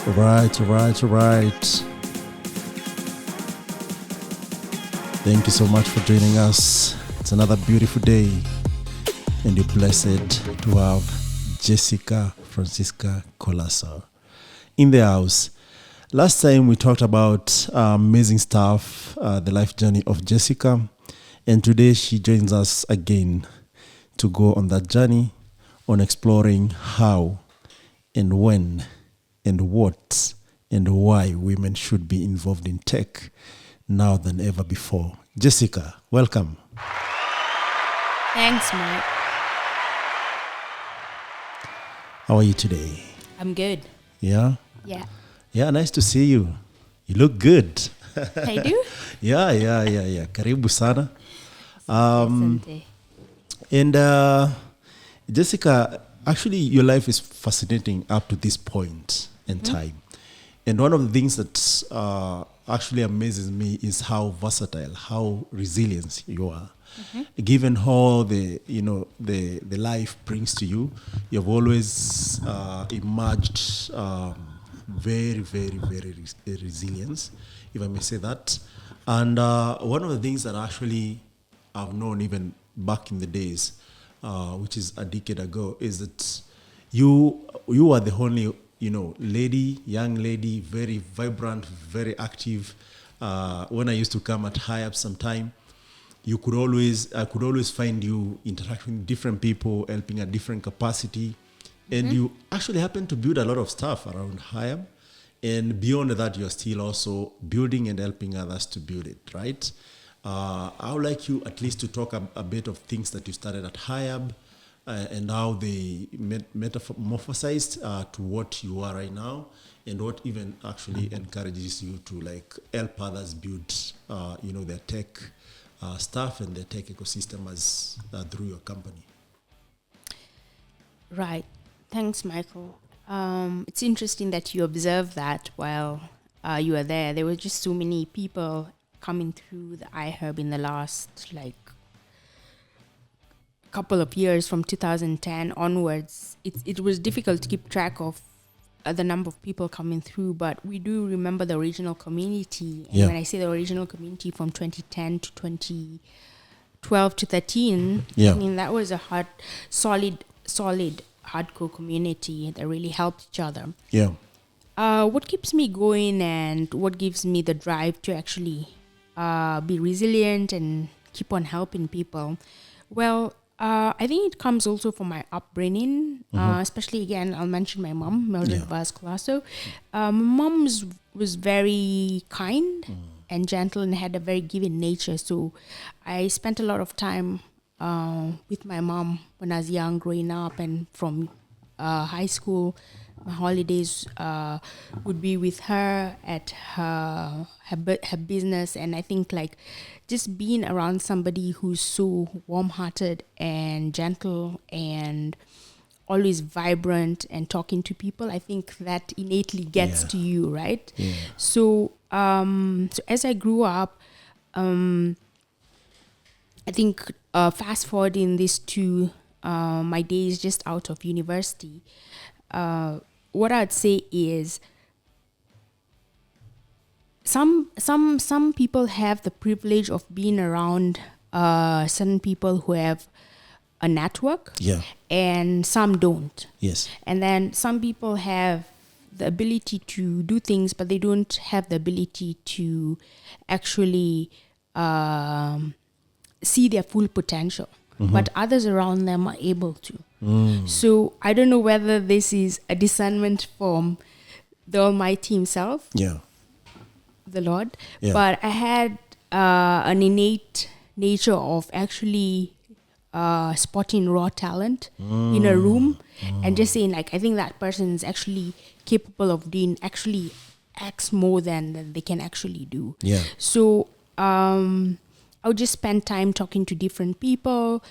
Right. Thank you so much for joining us. It's another beautiful day, and you're blessed to have Jessica Francisca Colaço in the house. Last time we talked about amazing stuff, the life journey of Jessica, and today she joins us again to go on that journey on exploring how and when and what and why women should be involved in tech now than ever before. Jessica, welcome. Thanks, Mike. How are you today? I'm good. Yeah? Yeah. Yeah, nice to see you. You look good. I do? Yeah. Karibu sana. Asante. And Jessica, actually your life is fascinating up to this point in time. And one of the things that actually amazes me is how versatile, how resilient you are. Given all the life brings to you, you've always emerged very resilient, if I may say that. And one of the things that actually I've known even back in the days, which is a decade ago, is that you are the only young lady, very vibrant, very active. When I used to come at iHub sometime, I could always find you interacting with different people, helping at different capacity. And you actually happen to build a lot of stuff around iHub. And beyond that, you're still also building and helping others to build it, right? I would like you at least to talk a bit of things that you started at iHub and how they metamorphosized to what you are right now, and what even actually encourages you to help others build their tech stuff and their tech ecosystem as through your company. Right. Thanks, Michael. It's interesting that you observed that while you were there. There were just so many people coming through the iHub in the last couple of years from 2010 onwards. It was difficult to keep track of the number of people coming through, but we do remember the original community. And when I say the original community from 2010 to 2012 to 13, I mean, that was a solid hardcore community that really helped each other. What keeps me going and what gives me the drive to actually be resilient and keep on helping people? Well, I think it comes also from my upbringing, especially, again, I'll mention my mom, Mildred Colaço. My mom was very kind and gentle and had a very giving nature. So I spent a lot of time with my mom when I was young, growing up, and from high school. My holidays would be with her at her business, and I think just being around somebody who's so warm-hearted and gentle and always vibrant and talking to people, I think that innately gets to you, right? So as I grew up, I think fast forwarding this to my days just out of university, what I'd say is some people have the privilege of being around certain people who have a network, and some don't. And then some people have the ability to do things, but they don't have the ability to actually see their full potential. But others around them are able to. So I don't know whether this is a discernment from the Almighty Himself, the Lord, but I had an innate nature of actually spotting raw talent in a room and just saying, I think that person is actually capable of doing actually X more than they can actually do. So I would just spend time talking to different people.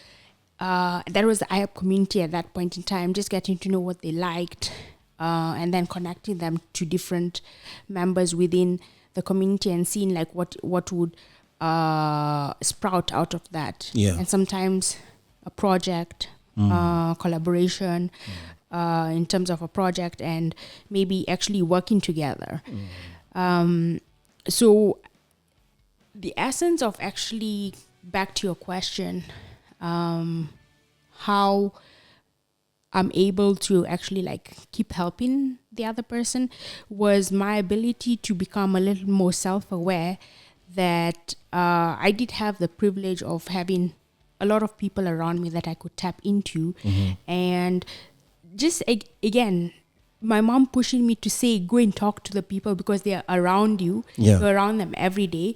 That was the iHub community at that point in time, just getting to know what they liked, and then connecting them to different members within the community and seeing what would sprout out of that. And sometimes a project, collaboration, in terms of a project and maybe actually working together. So the essence of actually, back to your question, how I'm able to actually like keep helping the other person was my ability to become a little more self-aware that I did have the privilege of having a lot of people around me that I could tap into. And just again, my mom pushing me to say, go and talk to the people because they are around you. You're around them every day.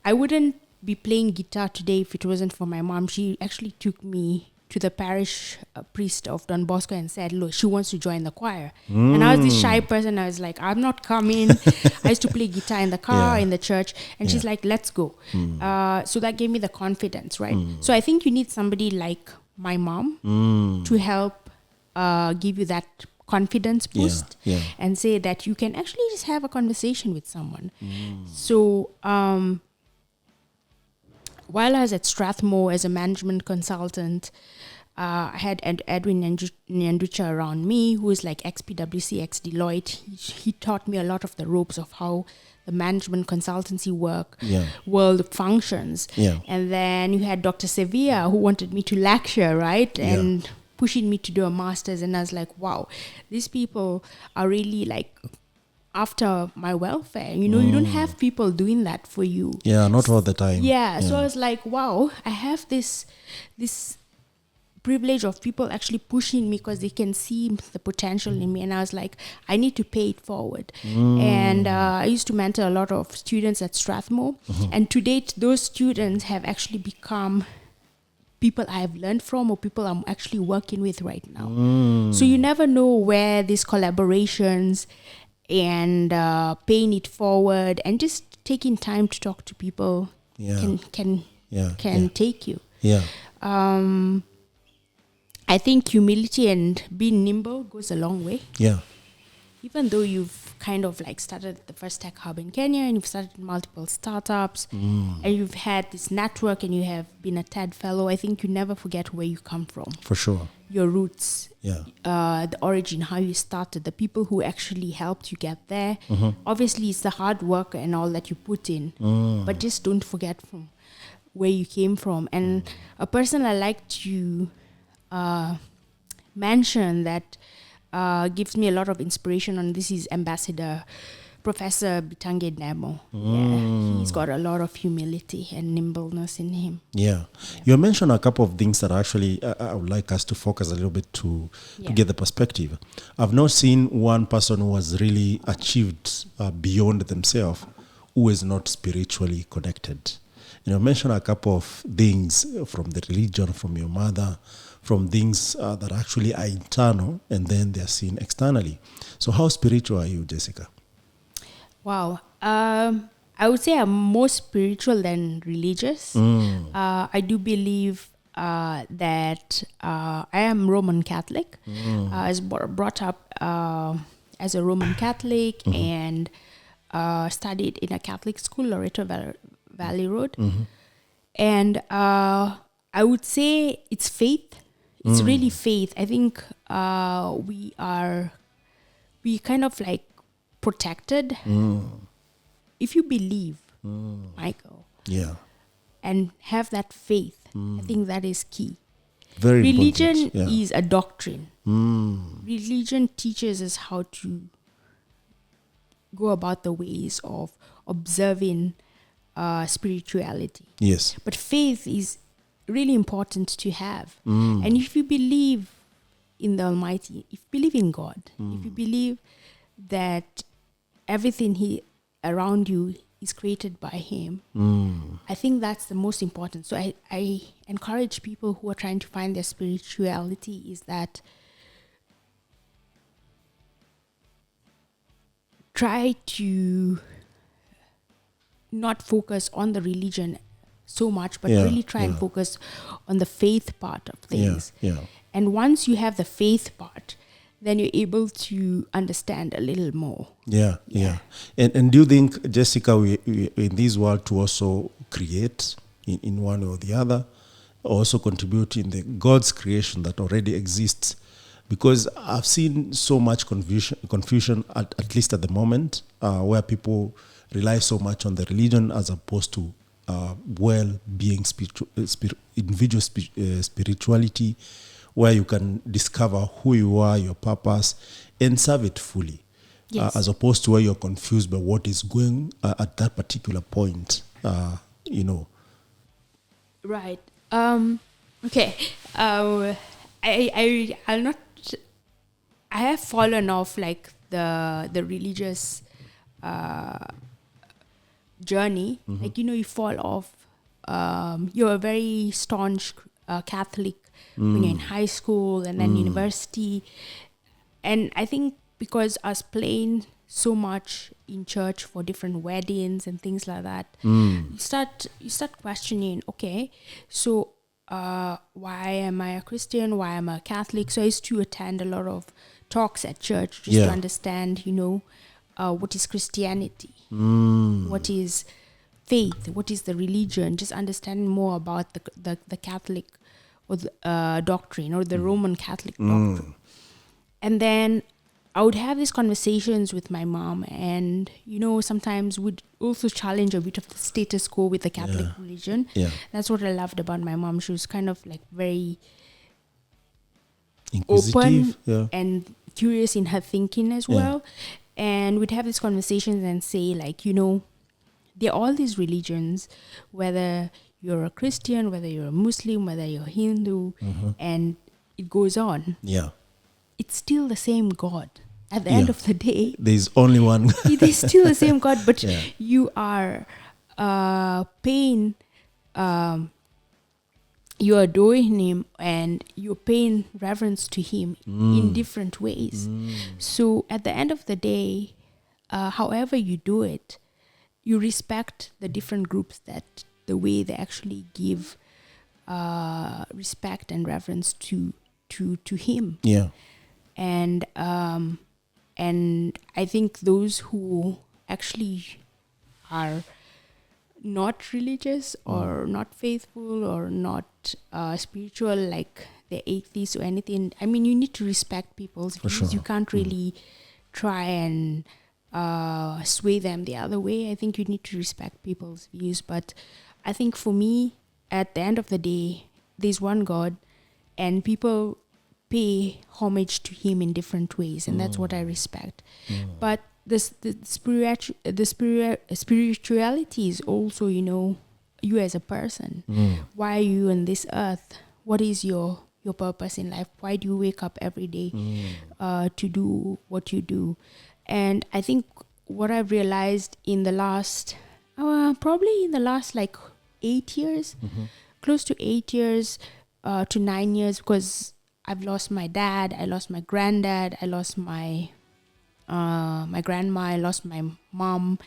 I wouldn't be playing guitar today if it wasn't for my mom. She actually took me to the parish priest of Don Bosco and said, look, she wants to join the choir. And I was this shy person. I was like, I'm not coming. I used to play guitar in the car, in the church. And she's like, let's go. So that gave me the confidence, right? So I think you need somebody like my mom to help give you that confidence boost and say that you can actually just have a conversation with someone. So while I was at Strathmore as a management consultant, I had Edwin Nyanducha around me, who is like ex-PwC, ex-Deloitte. He taught me a lot of the ropes of how the management consultancy world functions. And then you had Dr. Sevilla, who wanted me to lecture, right? And pushing me to do a master's. And I was like, wow, these people are really like after my welfare. You know, you don't have people doing that for you. Not all the time. So I was like, wow, I have this privilege of people actually pushing me because they can see the potential in me. And I was like, I need to pay it forward. And I used to mentor a lot of students at Strathmore. And to date, those students have actually become people I have learned from or people I'm actually working with right now. So you never know where these collaborations and paying it forward and just taking time to talk to people can take you. I think humility and being nimble goes a long way. Even though you've kind of like started the first tech hub in Kenya and you've started multiple startups and you've had this network and you have been a TED fellow, I think you never forget where you come from. For sure. Your roots, the origin, how you started, the people who actually helped you get there. Obviously, it's the hard work and all that you put in, but just don't forget from where you came from. And a person I like to mention that gives me a lot of inspiration on this is Ambassador Professor Bitange Nemo. He's got a lot of humility and nimbleness in him. You mentioned a couple of things that actually I would like us to focus a little bit to get the perspective. I've not seen one person who has really achieved beyond themselves who is not spiritually connected. You mentioned a couple of things from the religion, from your mother, from things that actually are internal and then they're seen externally. So how spiritual are you, Jessica? Wow. I would say I'm more spiritual than religious. I do believe that I am Roman Catholic. I was brought up as a Roman Catholic and studied in a Catholic school, Loreto Valley Road. And I would say it's faith. It's really faith. I think we kind of like protected. If you believe, Michael, and have that faith, I think that is key. Very Religion important. is a doctrine. Religion teaches us how to go about the ways of observing spirituality. But faith is really important to have. And if you believe in the Almighty, if you believe in God, if you believe that everything around you is created by Him, I think that's the most important. So I encourage people who are trying to find their spirituality is that try to not focus on the religion so much, but really try and focus on the faith part of things. And once you have the faith part, then you're able to understand a little more. And do you think, Jessica, we in this world to also create in one or the other, also contribute in the God's creation that already exists? because I've seen so much confusion at least at the moment, where people rely so much on the religion as opposed to well-being, individual spirituality, where you can discover who you are, your purpose, and serve it fully. Yes. As opposed to where you're confused by what is going at that particular point, Right. Okay. I'll not. I have fallen off like the religious journey. Mm-hmm. Like you fall off. You're a very staunch Catholic when you're in high school and then university, and I think because us playing so much in church for different weddings and things like that, you start questioning. Okay, so why am I a Christian? Why am I a Catholic? So I used to attend a lot of talks at church just to understand, what is Christianity, what is faith, what is the religion, just understanding more about the Catholic or the doctrine or the Roman Catholic doctrine. And then I would have these conversations with my mom, and sometimes would also challenge a bit of the status quo with the Catholic religion. Yeah. That's what I loved about my mom. She was kind of like very inquisitive, open and curious in her thinking as well. And we'd have these conversations and say like, there are all these religions, whether you're a Christian, whether you're a Muslim, whether you're Hindu, and it goes on. Yeah. It's still the same God. At the end of the day, there's only one. there's still the same God, but you are paying, you're adoring Him and you're paying reverence to Him in different ways. So at the end of the day, however you do it, you respect the different groups that the way they actually give respect and reverence to Him. Yeah. And I think those who actually are not religious or not faithful or not spiritual, like they're atheists or anything, I mean, you need to respect people's views. Sure. You can't really try and sway them the other way. I think you need to respect people's views. But I think for me, at the end of the day, there's one God, and people pay homage to Him in different ways, and that's what I respect. But the spirituality is also, you as a person. Why are you on this earth? What is your purpose in life? Why do you wake up every day to do what you do? And I think what I've realized in the last, probably in the last like 8 years, close to 8 years to 9 years, because I've lost my dad, I lost my granddad, I lost my grandma, I lost my mom,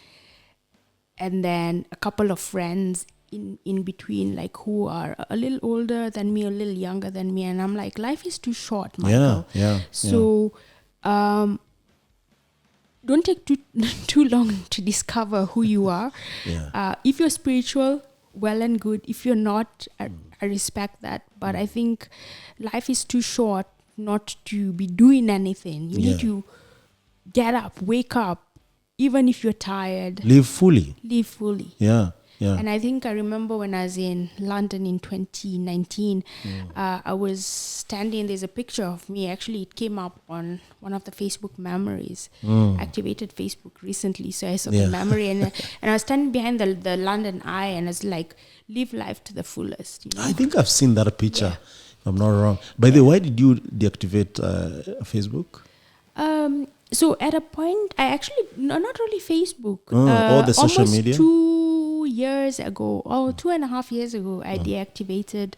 and then a couple of friends in between, like who are a little older than me, a little younger than me, and I'm like, life is too short, Michael. So don't take too long to discover who you are. If you're spiritual, well and good. If you're not, I respect that. But I think life is too short not to be doing anything. You need to get up, wake up, even if you're tired. Live fully. Yeah. And I think I remember when I was in London in 2019, I was standing, there's a picture of me. Actually, it came up on one of the Facebook memories. Activated Facebook recently, so I saw the memory. And I was standing behind the London Eye, and I was like, live life to the fullest. I think I've seen that picture, if I'm not wrong. By the way, why did you deactivate Facebook? So at a point, I actually, not really Facebook. All the social media? 2 years ago, 2.5 years ago, I deactivated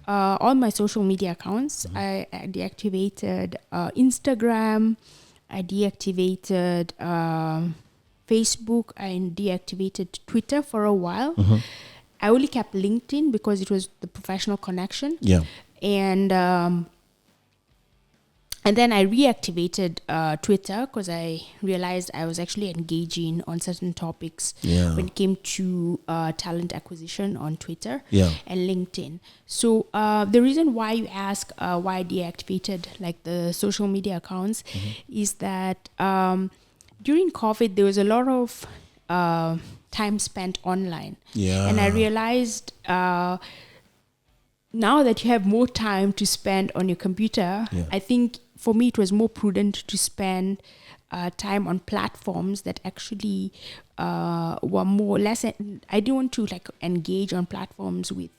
all my social media accounts. I deactivated Instagram. I deactivated Facebook. I deactivated Twitter for a while. I only kept LinkedIn because it was the professional connection. And And then I reactivated Twitter because I realized I was actually engaging on certain topics when it came to talent acquisition on Twitter and LinkedIn. So the reason why you ask why I deactivated like the social media accounts is that during COVID, there was a lot of time spent online. And I realized now that you have more time to spend on your computer, I think for me, it was more prudent to spend time on platforms that actually were more less. I didn't want to like engage on platforms with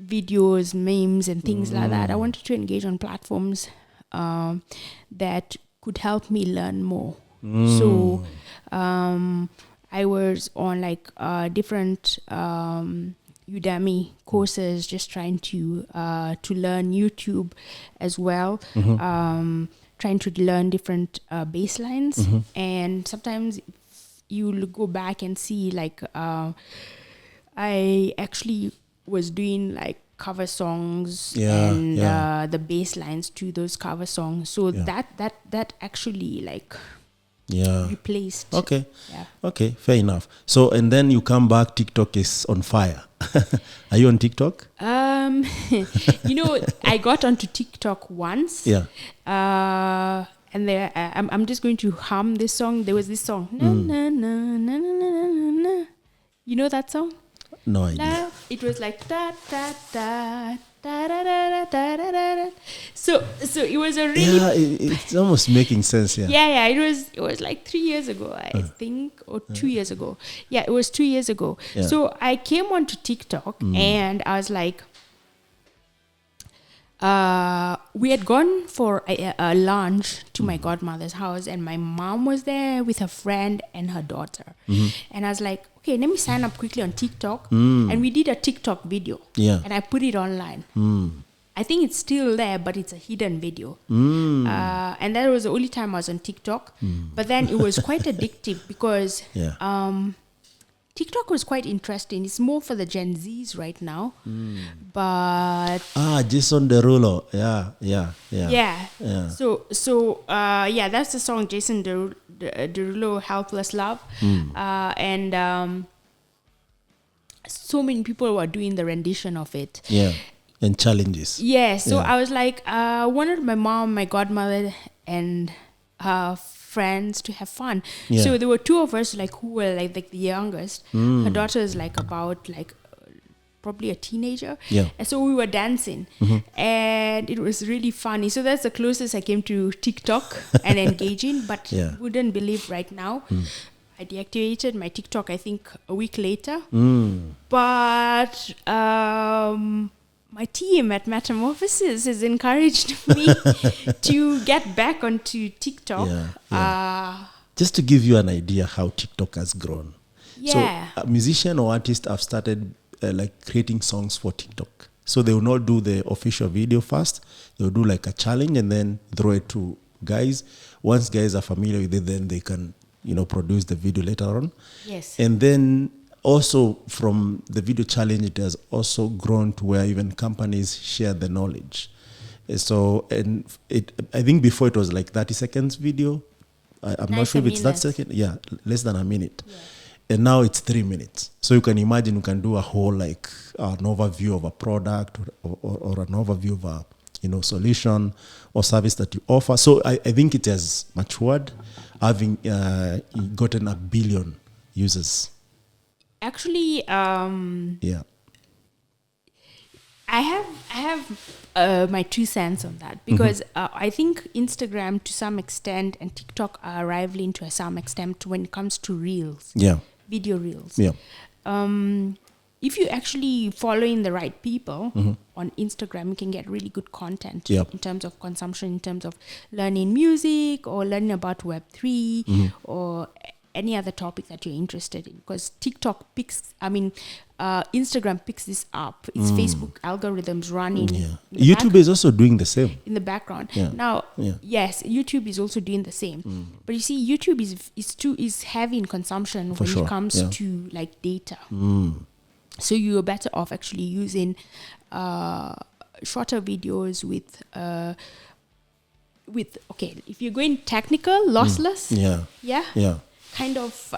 videos, memes, and things like that. I wanted to engage on platforms that could help me learn more. So I was on like different Udemy courses, just trying to learn YouTube as well, trying to learn different baselines, and sometimes you'll go back and see like I actually was doing like cover songs and the baselines to those cover songs, so that actually like replaced. Okay, fair enough. So and then you come back, TikTok is on fire. Are you on TikTok? You know, I got onto TikTok once. And there, I'm just going to hum this song. There was this song. Na, na, na, na, na, na, na. You know that song? No idea. It was like da da da da da da da da da. So it was a really it's almost making sense. It was like 3 years ago, I think, or 2 years ago. Yeah, it was 2 years ago. So I came onto TikTok and I was like, we had gone for a lunch to my godmother's house, and my mom was there with her friend and her daughter. And I was like, okay, let me sign up quickly on TikTok. And we did a TikTok video. And I put it online. I think it's still there, but it's a hidden video. And that was the only time I was on TikTok. But then it was quite addictive because TikTok was quite interesting. It's more for the Gen Zs right now. But Jason Derulo. Yeah. So that's the song Jason Derulo, Helpless Love. And so many people were doing the rendition of it. And challenges. So I was like, I wanted my mom, my godmother, and her friends to have fun. So there were two of us like who were like the youngest. Her daughter is like about like probably a teenager. And so we were dancing and it was really funny. So that's the closest I came to TikTok and engaging, but wouldn't believe right now. I deactivated my TikTok, I think, a week later. But my team at Metamorphosis has encouraged me to get back onto TikTok. Just to give you an idea how TikTok has grown. So a musician or artist have started like creating songs for TikTok. So they will not do the official video first. They will do like a challenge and then throw it to guys. Once guys are familiar with it, then they can, produce the video later on. And then also from the video challenge, it has also grown to where even companies share the knowledge. So, and I think before it was like 30 seconds video. I'm not sure if it's that second. Less than a minute. And now it's 3 minutes. So you can imagine you can do a whole like an overview of a product or an overview of a solution or service that you offer. So I think it has matured, having gotten 1 billion users. Actually, I have my 2 cents on that because I think Instagram to some extent and TikTok are rivaling to some extent when it comes to reels, video reels. If you actually following the right people on Instagram, you can get really good content in terms of consumption, in terms of learning music or learning about Web3 or any other topic that you're interested in, because TikTok Instagram picks this up. It's Facebook algorithms running. YouTube is also doing the same in the background. Now, yes, YouTube is also doing the same. But you see, YouTube is heavy in consumption when it comes to like data. So you're better off actually using shorter videos with if you're going technical, lossless, kind of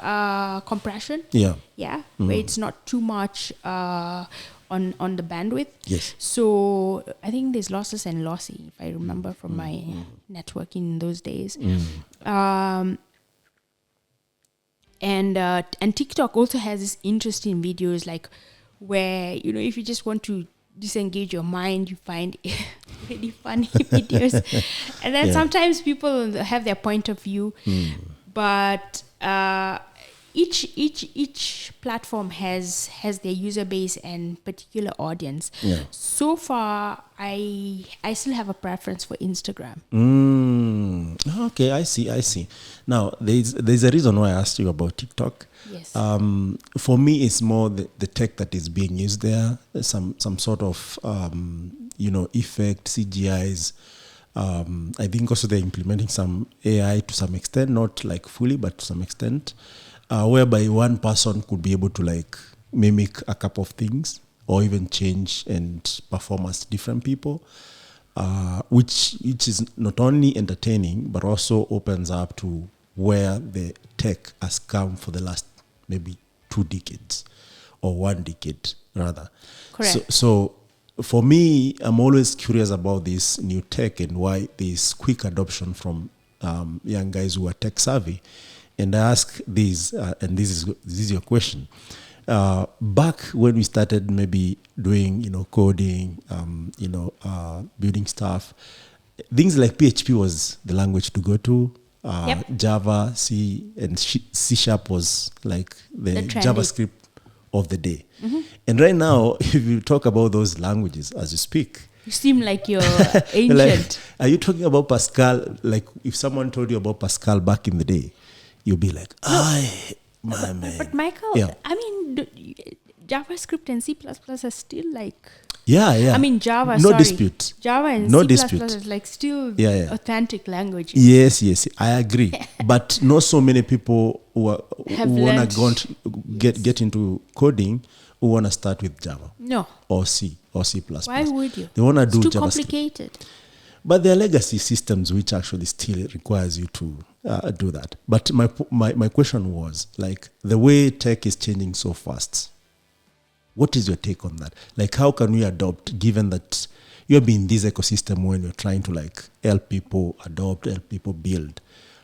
compression, where it's not too much on the bandwidth. Yes. So I think there's lossless and lossy, if I remember from my networking in those days. And TikTok also has this interesting videos, like where, you know, if you just want to disengage your mind, you find really funny videos. And then sometimes people have their point of view, but each platform has their user base and particular audience. So far, I still have a preference for Instagram. Okay, I see. Now, there's a reason why I asked you about TikTok. Yes. For me, it's more the tech that is being used there. Some sort of effect, CGIs. I think also they're implementing some AI to some extent, not like fully, but to some extent, whereby one person could be able to like mimic a couple of things or even change and perform as different people, which is not only entertaining, but also opens up to where the tech has come for the last maybe 2 decades or 1 decade rather. Correct. So for me, I'm always curious about this new tech and why there's quick adoption from young guys who are tech savvy. And I ask this, and this is your question. Back when we started maybe doing, coding, building stuff, things like PHP was the language to go to. Java, C, and C# was like the JavaScript of the day. And right now, if you talk about those languages as you speak, you seem like you're ancient. Like, are you talking about Pascal? Like, if someone told you about Pascal back in the day, you'd be like, my man. But Michael, I mean, JavaScript and C++ are still like... Yeah. I mean, Java, no dispute. Java and no C++ dispute. is like still authentic languages. Yes, I agree. But not so many people who want to get into coding who want to start with Java. No. Or C or C++. Why would you? They want to do too JavaScript. Complicated. But there are legacy systems which actually still requires you to do that. But my question was, like, the way tech is changing so fast, what is your take on that? Like, how can we adopt, given that you're in this ecosystem when you're trying to like help people adopt, help people build?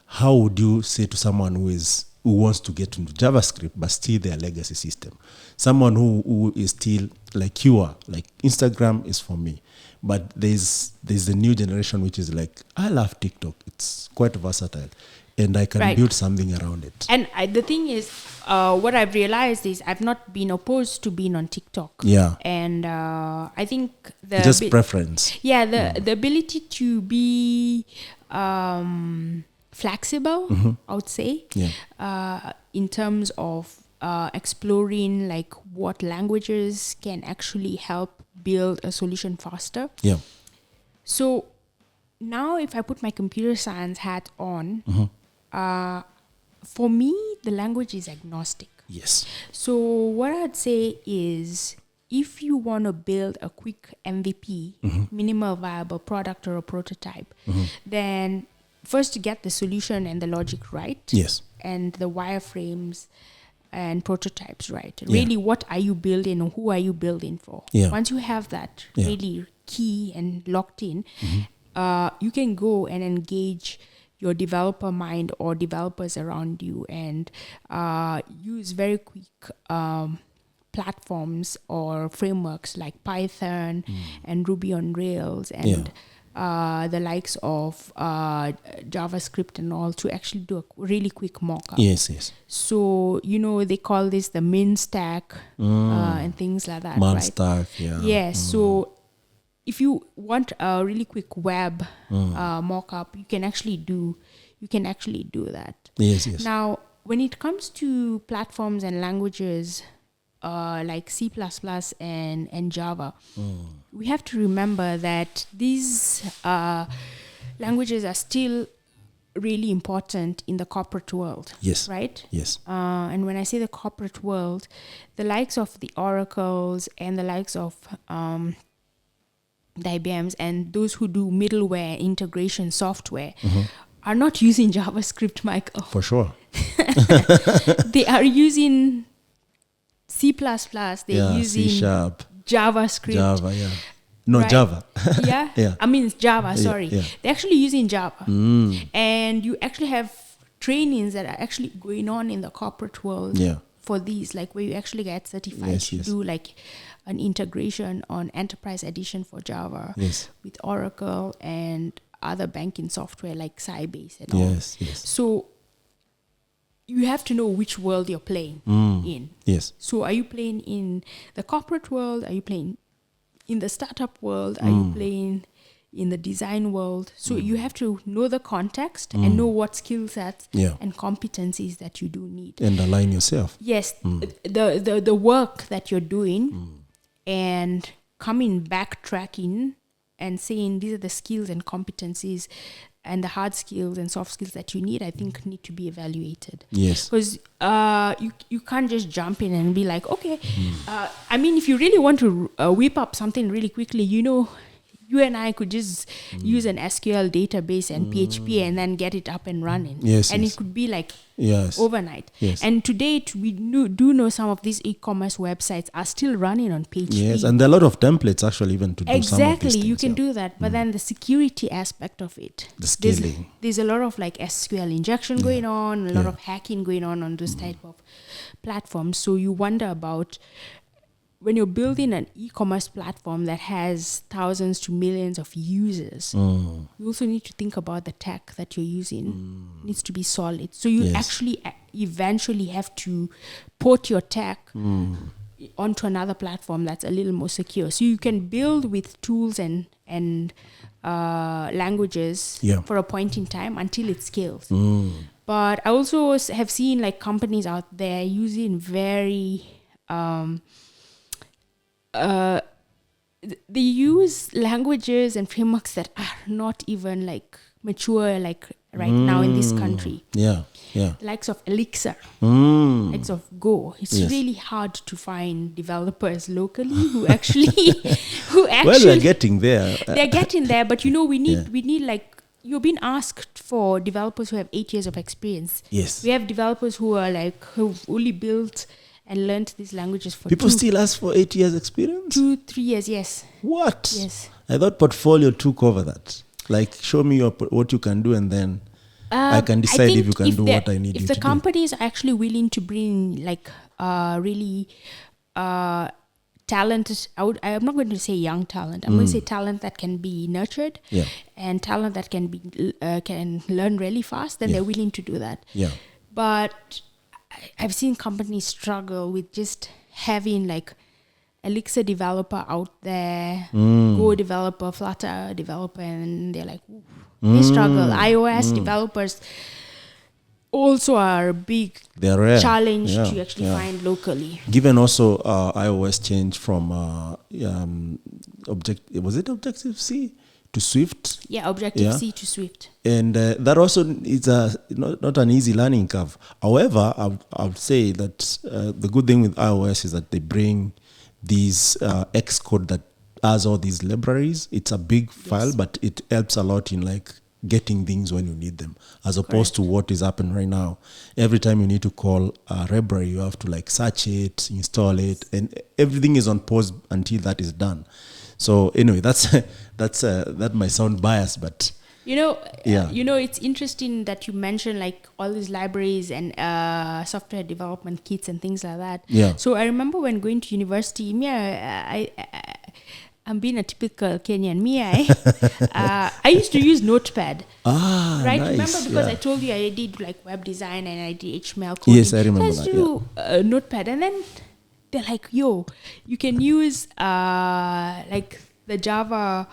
How would you say to someone who wants to get into JavaScript but still their legacy system? Someone who is still like you are, like Instagram is for me. But there's the new generation which is like, I love TikTok. It's quite versatile. And I can build something around it. And the thing is, what I've realized is I've not been opposed to being on TikTok. Yeah. And I think just preference. Yeah, the ability to be flexible, I would say, in terms of exploring like what languages can actually help build a solution faster. Yeah. So now if I put my computer science hat on, for me, the language is agnostic. Yes. So what I'd say is, if you want to build a quick MVP, minimal viable product or a prototype, then first to get the solution and the logic right. Yes. And the wireframes and prototypes right. Really, what are you building or who are you building for? Yeah. Once you have that really key and locked in, you can go and engage your developer mind or developers around you and use very quick platforms or frameworks like Python and Ruby on Rails and the likes of JavaScript and all to actually do a really quick mock-up. Yes. So, they call this the min stack and things like that, Man right? stack, Yes, so if you want a really quick web mock-up, you can actually do that. Yes. Now, when it comes to platforms and languages like C++ and Java, we have to remember that these languages are still really important in the corporate world. Yes. Right? Yes. And when I say the corporate world, the likes of the Oracles and the likes of the IBMs and those who do middleware integration software are not using JavaScript, Michael. For sure. They are using C++. They're using C#. JavaScript. Java, yeah. No, right? Java. Yeah? Yeah. I mean, it's Java, sorry. Yeah. They're actually using Java. And you actually have trainings that are actually going on in the corporate world for these, like where you actually get certified to do like an integration on Enterprise Edition for Java with Oracle and other banking software like Sybase and all. Yes. So you have to know which world you're playing in. Yes. So are you playing in the corporate world? Are you playing in the startup world? Are you playing in the design world? So you have to know the context and know what skill sets and competencies that you do need. And align yourself. Yes. The work that you're doing and backtracking and saying these are the skills and competencies and the hard skills and soft skills that you need, I think need to be evaluated. Yes. Because you can't just jump in and be like, okay. I mean, if you really want to whip up something really quickly, you and I could just use an SQL database and PHP and then get it up and running. Yes. It could be like overnight. Yes. And to date, we do know some of these e-commerce websites are still running on PHP. Yes, and there are a lot of templates actually even to do some of these things. Exactly, you can do that. But then the security aspect of it. The scaling. There's a lot of like SQL injection going on, a lot of hacking going on those type of platforms. So you wonder about when you're building an e-commerce platform that has thousands to millions of users, you also need to think about the tech that you're using. It needs to be solid. So you actually eventually have to port your tech onto another platform that's a little more secure. So you can build with tools and languages for a point in time until it scales. But I also have seen like companies out there using very... they use languages and frameworks that are not even like mature like right now in this country. Likes of Elixir, likes of Go. It's really hard to find developers locally who actually well, they're getting there. They're getting there, but we need like, you're being asked for developers who have 8 years of experience. Yes. We have developers who've only built and learned these languages for People still ask for 8 years experience? 2-3 years, yes. What? Yes. I thought portfolio took over that. Like, show me what you can do and then I can decide if you can do what I need you to do. If the companies are actually willing to bring like really talent, I'm not going to say young talent. I'm going to say talent that can be nurtured and talent that can learn really fast, then they're willing to do that. But I've seen companies struggle with just having like Elixir developer out there, Go developer, Flutter developer, and they're like, they struggle. iOS developers also are a big challenge to actually find locally. Given also iOS change from Objective-C to Swift. Yeah, Objective-C to Swift. And that also is not an easy learning curve. However, I would say that the good thing with iOS is that they bring these Xcode that has all these libraries. It's a big file, but it helps a lot in like getting things when you need them, as opposed to what is happening right now. Every time you need to call a library, you have to like search it, install it, and everything is on pause until that is done. So anyway, that might sound biased, but it's interesting that you mentioned like all these libraries and software development kits and things like that. Yeah. So I remember when going to university, I'm being a typical Kenyan. I used to use Notepad. Right? Nice. Remember, because I told you I did like web design and I did HTML coding. Yes, I remember that. I used to do Notepad, and then they're like, "Yo, you can use like the Java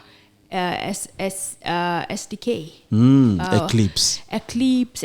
SDK, Eclipse."